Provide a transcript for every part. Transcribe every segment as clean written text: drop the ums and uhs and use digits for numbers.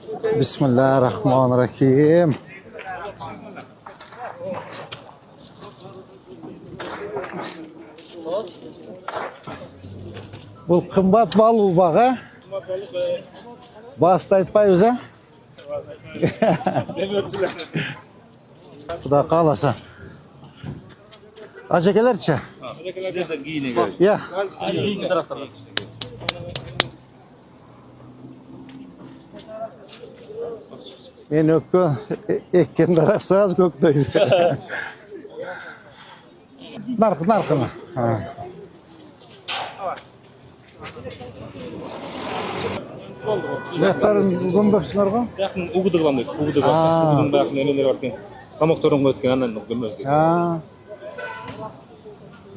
Bismillahirrahmanirrahim. Bu kımbat balığı bak ha. Basta aytpaymiz ha. Xudo qalasa. Ajakelerçi. Ya. Men öpkö ekкен daraqsaz көктөйдү. Narkını. Ha. Бектарын көмбөксүңөр го? Yakın ugudu kılan dedi. Ugudu var. Ugudun bakın neler var ki. Samoktorun ötken anan gömmez. Ha.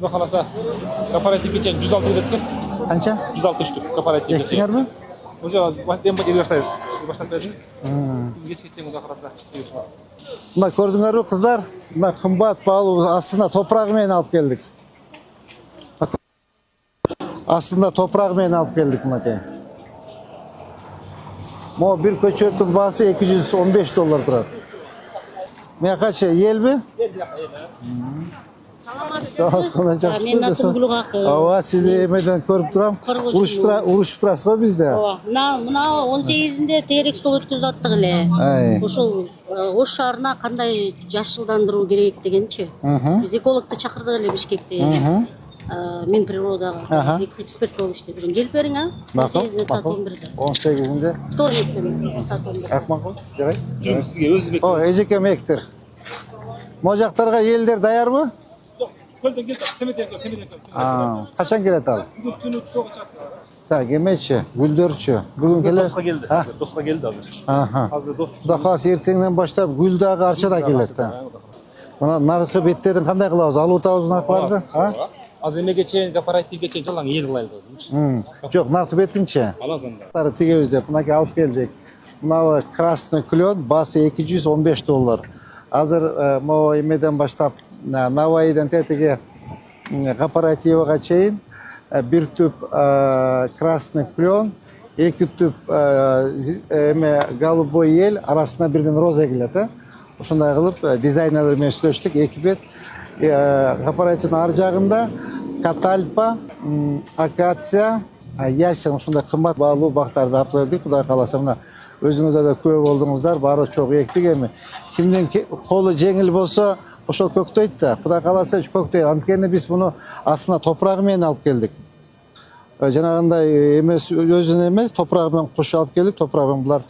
Bu kalasa kooperatif geçen 106 gidetti. Kança? 106 ştuk kooperatif geçen. Ektinger mi? Hoca vaktiyen bak başlayız. Başlat verdiniz. Geç geçen uza kalasa. Mına gördüңөр mü kızlar? Mına kımbat balığı aslında toprağı menен alıp geldik. Aslında toprağı menен alıp geldik mınakey. Mo bir köçötün bahası $215 turar. Men kaça yel mi? Salamat. Men atım Gulgakı. Ava siz de emeden körüp duram. Uruşup turasız go bizde. Мына 18-inde терек стол өткөзүп аттык эле. Ошол Ош шаарына кандай жашылдандыруу керек дегенчи. Биз экологду чакырдык эле Бишкекте. Мен природага эксперт болуп иштеп жүрөм. Келип бериң а? 18-inde saat 11'de. 18'inde. Вторник күнү saat 11'de. Акмакул, жарай. Yok sizge özü bekliyor. О, эжекем эктир. Мо жактарга элдер даярбы? Kölden geldi. Semeten geldi. Качан келет ал? Bugün tünü soğuk çattı. Так, эмечи, гүлдөрчү. Бүгүн келет. Dost'a geldi. Dost'a geldi hazır. Аха. Hazır dost. Кудай кааласа эртеңден баштап гүл дагы арчада келет да. Мына наркы беттерин кандай кылабыз? Алып атабыз наркыларды? Az emeğe geçen, kooperatif geçen çalan yer kılaydı. Жок, наркы бетинчи. Alazanda. Тары тигебиз деп мынакей алып келдик. Мынабы красный клен, басы $215. Азыр могу эмеден баштап Навайдан тетиги кооперативага чейин бир түп красный клен, эки түп эме голубой ел арасына бирден роза келет. Ошондой кылып дизайнерлер менен сүйлөштүк. Эки бет кооперативдин ар жагында катальпа, акация, ясен ушундай кымбат баалуу бактарды алып келдик. Кудай кааласа мына өзүңүздөр да күбө болдуңуздар. Баары чогуу эктик эми. Кимдин колу жеңил болсо ошол көктөйт да. Кудай кааласа көктөйт. Анткени биз муну астына топурагы менен алып келдик. Жанагындай эмес өзүнөн эмес, топурагы менен кошуп алып келдик. Топурагы менен булар